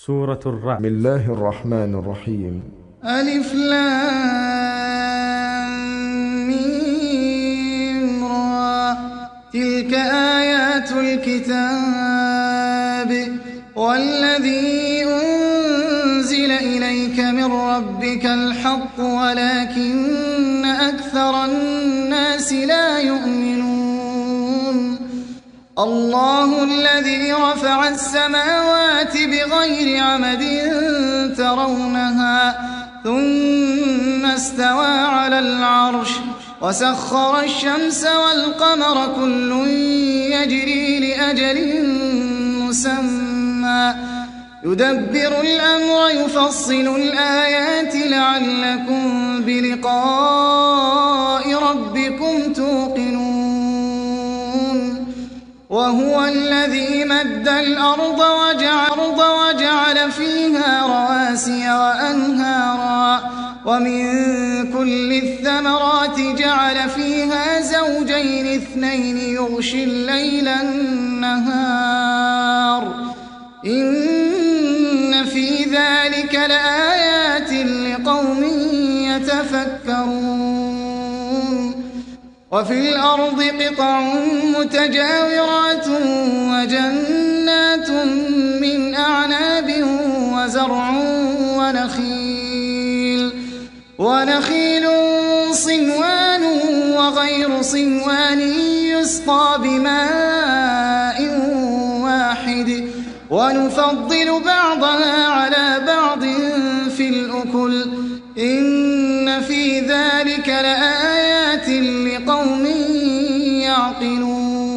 سورة الرعد. بسم الله الرحمن الرحيم. ألف لام ميم را. تلك آيات الكتاب والذي أنزل إليك من ربك الحق ولكن أكثر الناس لا يؤمنون. الله الذي رفع السماوات بغير عمد ترونها ثم استوى على العرش وسخر الشمس والقمر كل يجري لأجل مسمى يدبر الأمر يفصل الآيات لعلكم بلقاء ربكم توقنون. وهو الذي مد الأرض وجعل فيها رواسي وأنهارا ومن كل الثمرات جعل فيها زوجين اثنين يغشي الليل النهار إن في ذلك لآيات لقوم يتفكرون. وفي الأرض قطع متجاورات وجنات من أعناب وزرع ونخيل صنوان وغير صنوان يسقى بماء واحد ونفضل بعضها على بعض في الأكل إن في ذلك لآيات لقوم يعقلون.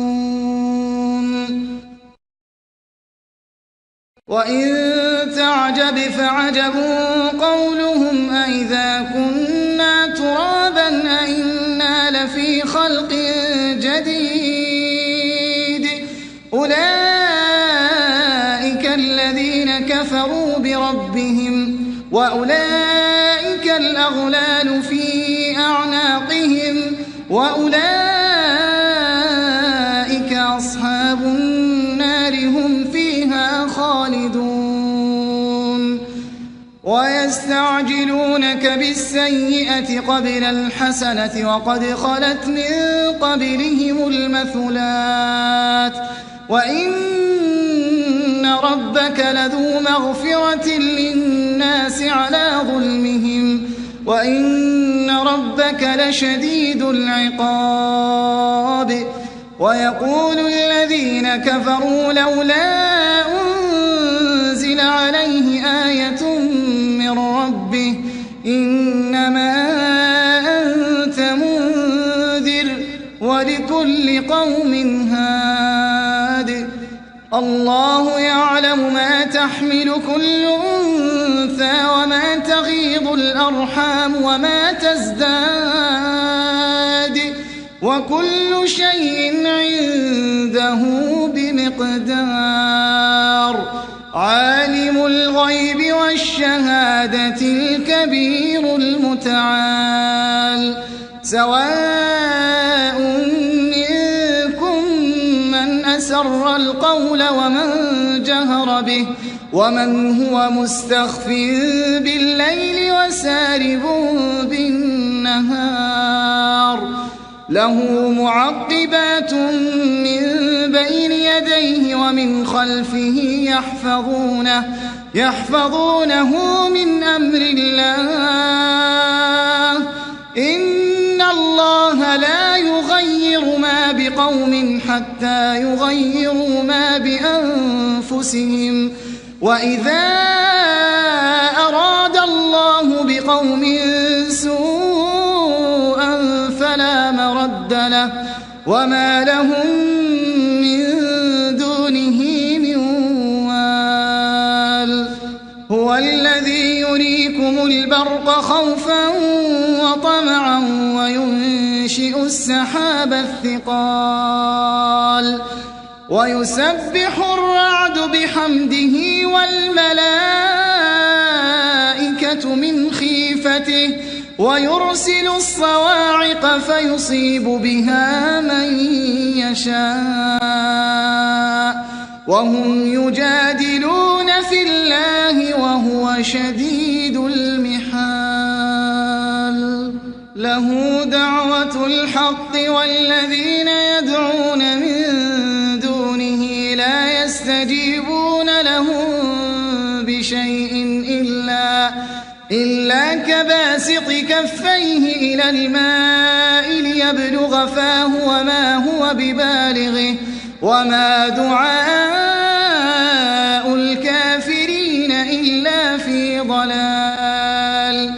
وإن تعجب فعجب قولهم أإذا كنا ترابا أإنا لفي خلق جديد أولئك الذين كفروا بربهم وأولئك الأغلال في أعناقهم وأولئك أصحاب النار هم فيها خالدون. ويستعجلونك بالسيئة قبل الحسنة وقد خلت من قبلهم المثلات وإن ربك لذو مغفرة للناس على ظلمهم وإن ربك لشديد العقاب. ويقول الذين كفروا لولا أنزل عليه آية من ربه إنما أنت منذر ولكل قوم هاد. الله يعلم ما تحمل كل أنثى وما تغيض الأرحام وما تزداد وكل شيء عنده بمقدار. عالم الغيب والشهادة الكبير المتعال. سواء منكم من أسر القول ومن جهر به ومن هو مستخف بالليل وسارب بالنهار له معقبات من بين يديه ومن خلفه يحفظونه من أمر الله إن الله لا يغير ما بقوم حتى يغيروا ما بأنفسهم وإذا أراد الله بقوم سوءا فلا مرد له وما لهم من دونه من وال. هو الذي يريكم البرق خوفا وطمعا وينشئ السحاب الثقال ويسبح الرعد بحمده والملائكة من خيفته ويرسل الصواعق فيصيب بها من يشاء وهم يجادلون في الله وهو شديد المحال له دعوة الحق والذين يدعون من دونه لا يستجيبون لهم بشيء إلا كباسط كفيه إلى الماء ليبلغ فاه وما هو ببالغه وما دعاء الكافرين إلا في ضلال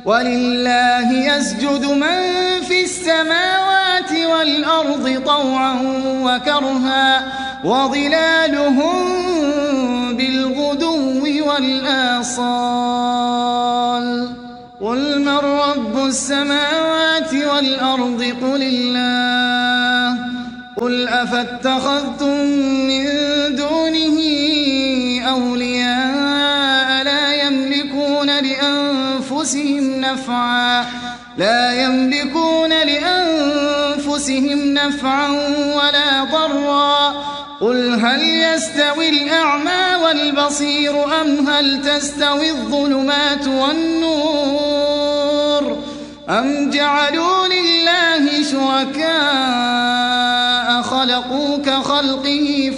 ولله يسجد من في السماوات والأرض طوعا وكرها وظلالهم بالغدو والآصال قل من رب السماوات والأرض قل الله قل أفاتخذتم من دونه أولياء لا يملكون لأنفسهم نفعا ولا ضرا قل هل يستوي الأعمى والبصير أم هل تستوي الظلمات والنور أم جعلوا لله شركاء خلقوا كخلقه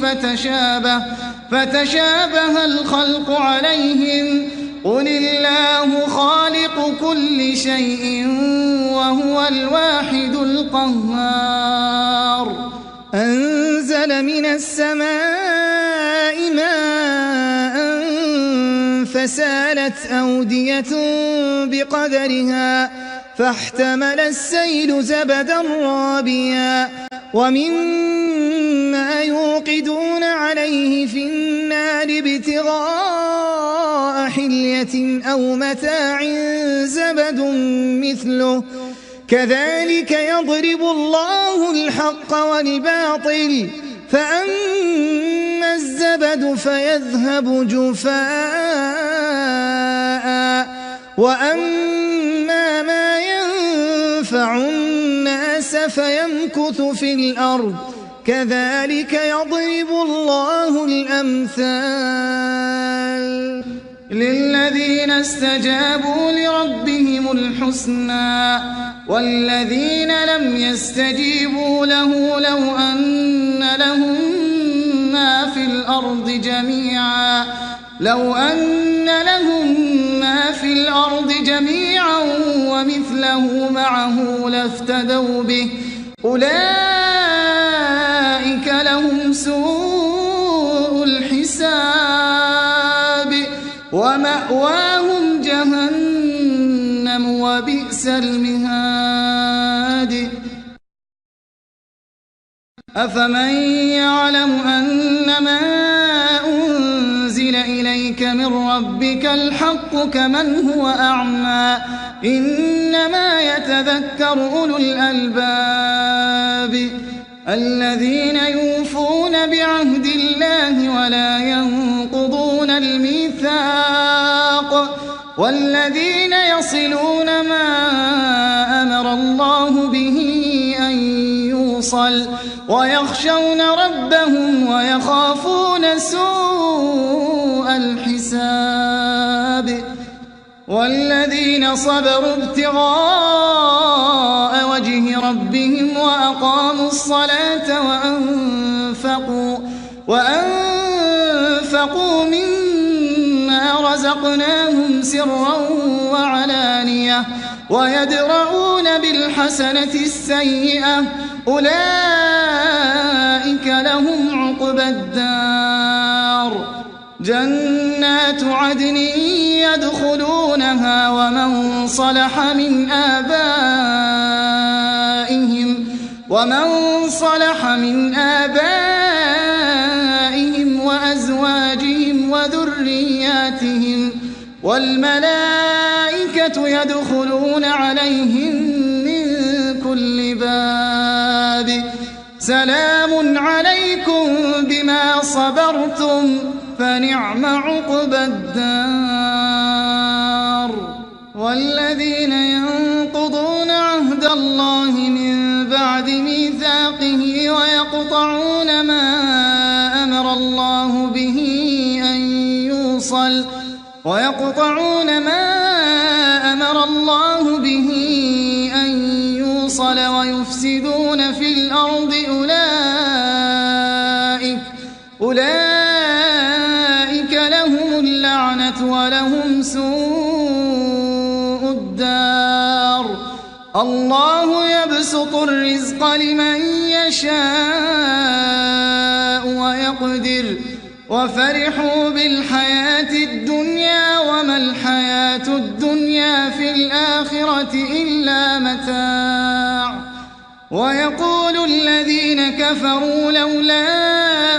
فتشابه الخلق عليهم قل الله خالق كل شيء وهو الواحد القهار أنزل من السماء ماء فسالت أودية بقدرها فاحتمل السيل زبدا رابيا ومما يوقدون عليه في النار ابتغاء حلية أو متاع زبد مثله كذلك يضرب الله الحق والباطل فأما الزبد فيذهب جفاء وأما ما ينفع الناس فيمكث في الأرض كذلك يضرب الله الأمثال للذين استجابوا لربهم الحسنى والذين لم يستجيبوا له لو أن لهم ما في الأرض جميعا ومثله معه لافتدوا به أولئك لهم سوء الحساب ومأواهم جهنم وبئس المهاد أفمن يعلم أنما أنزل إليك من ربك الحق كمن هو أعمى إنما يتذكر أولو الألباب الذين يوفون بعهد الله ولا ينقضون الميثاق والذين يصلون ما أمر الله به أن يوصل ويخشون ربهم ويخافون سوء الحساب والذين صبروا ابتغاء وجه ربهم وأقاموا الصلاة وأنفقوا مما رزقناهم سرا وعلانية ويدرؤون بالحسنة السيئة أولئك لهم عقبى الدار جنات عدن يدخلونها ومن صلح من آبائهم وأزواجهم وذرياتهم والملائكة يدخلون عليهم من كل باب سلام عليكم بما صبرتم فنعم عقبى الدار والذين ينقضون عهد الله من بعد ميثاقه ويقطعون ما أمر الله به أن يوصل ويقطعون ما أمر الله به أن يوصل ويفسدون في الأرض أولئك لهم اللعنة ولهم سوء الدار الله يبسط الرزق لمن يشاء ويقدر وفرحوا بالحياة الدنيا وما الحياة الدنيا في الآخرة إلا متاع ويقول الذين كفروا لولا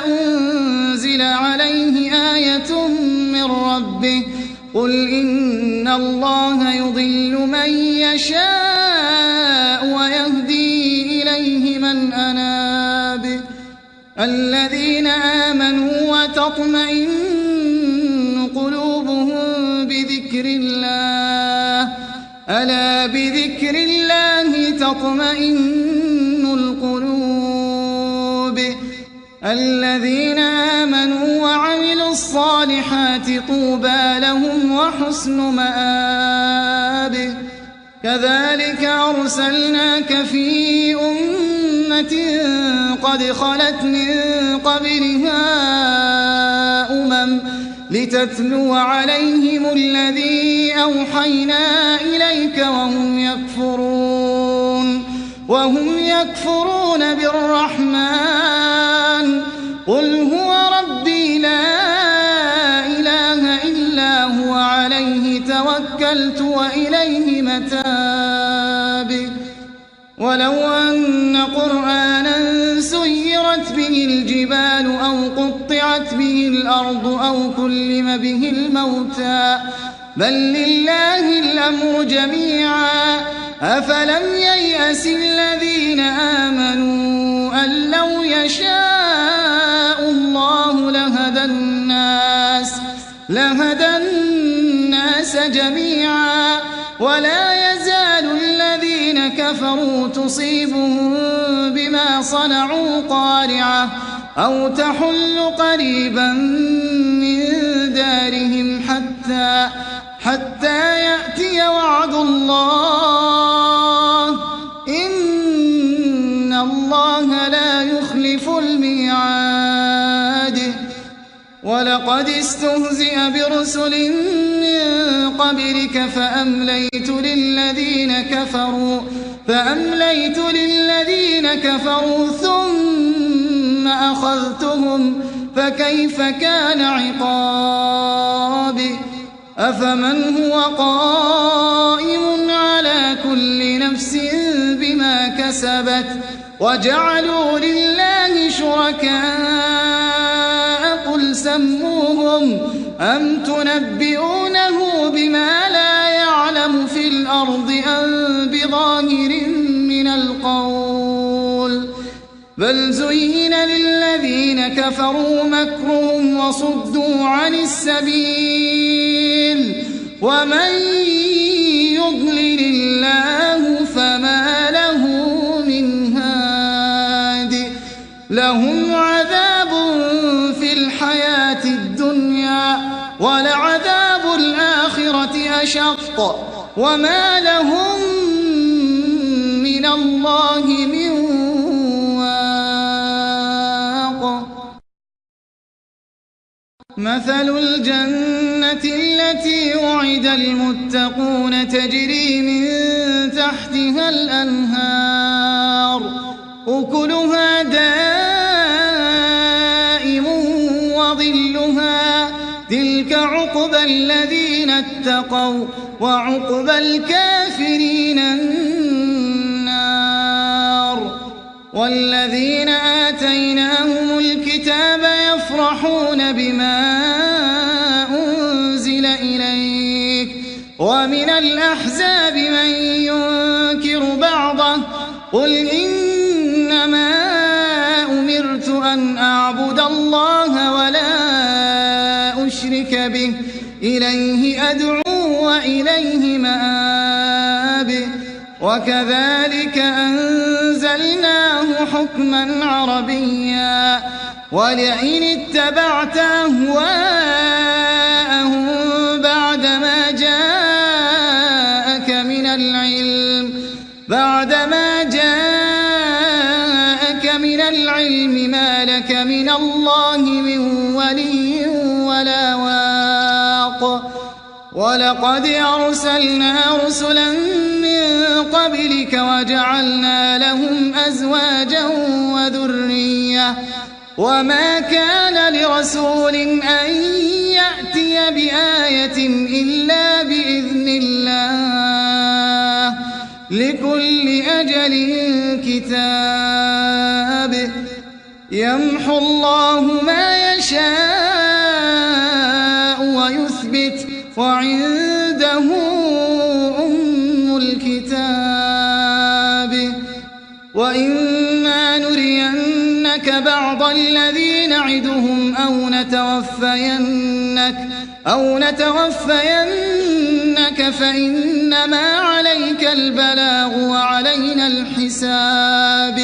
أنزل عليه آية من ربه قل إن الله يضل من يشاء ويهدي إليه من أناب الذين آمنوا وتطمئن قلوبهم بذكر الله ألا بذكر الله تطمئن القلوب الذين آمنوا وعملوا الصالحات طوبى لهم وحسن مآب كذلك أرسلناك في أمة قد خلت من قبلها لتتلو عليهم الذي أوحينا إليك وهم يكفرون بالرحمن قل هو ربي لا إله إلا هو عليه توكلت وإليه متاب ولو أن قرآنا سيرت به الجبال أو قطعت به الأرض أو كلم به الموتى بل لله الأمر جميعا أفلم ييأس الذين آمنوا أن لو يشاء الله لهدى الناس جميعا ولا يزال الذين كفروا تصيبهم بما صنعوا قارعة أو تحل قريبا من دارهم حتى يأتي وعد الله إن الله لا يخلف الميعاد ولقد استهزئ برسل من قبلك فأمليت للذين كفروا ثم أخذتهم فكيف كان عقاب أفمن هو قائم على كل نفس بما كسبت وجعلوا لله شركاء قل سموهم أم تنبئونه بما لا يعلم في الأرض أم بظاهر من القول بل زين للذين كفروا مكرهم وصدوا عن السبيل ومن يضلل الله فما له من هاد لهم عذاب في الحياة الدنيا ولعذاب الآخرة أشق وما لهم من الله من واق مثل الجنة التي وعد المتقون تجري من تحتها الأنهار أكلها دائم وظلها تلك عقبى الذين اتقوا وعقبى الكافرين النار والذين آتيناهم الكتاب يفرحون بما أنزل إليك ومن الأحزاب من ينكر بعضه قل إنما أمرت أن أعبد الله ولا أشرك به إليه أدعو وإليه مآب وكذلك أنزلناه حكما عربيا ولئن اتبعت أهواءهم بعدما جاءك من العلم ما لك من الله من ولي ولا واق ولقد أرسلنا رسلا من قبلك وجعلنا لهم أزواجا وذرية وما كان لرسول أن يأتي بآية إلا بإذن الله لكل أجل كتاب يمحو الله ما يشاء ويثبت وعنده أم الكتاب وإما نرينك بعض الذي نعدهم أو نتوفينك فإنما عليك البلاغ وعلينا الحساب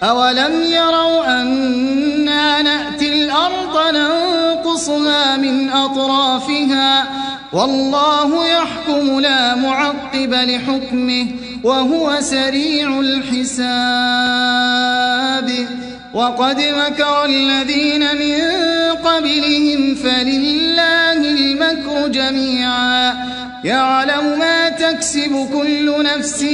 أولم يروا أنا نأتي الأرض ننقصها من أطرافها والله يحكم لا معقب لحكمه وهو سريع الحساب وقد مكر الذين من قبلهم فلله المكر جميعا يعلم ما تكسب كل نفس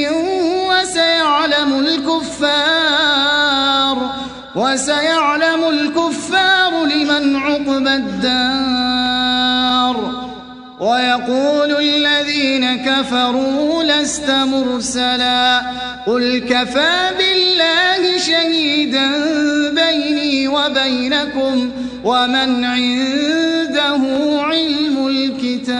وسيعلم الكفار لمن عقبى الدار ويقول الذين كفروا لست مرسلا قل كفى بالله شهيدا بيني وبينكم ومن عنده علم الكتاب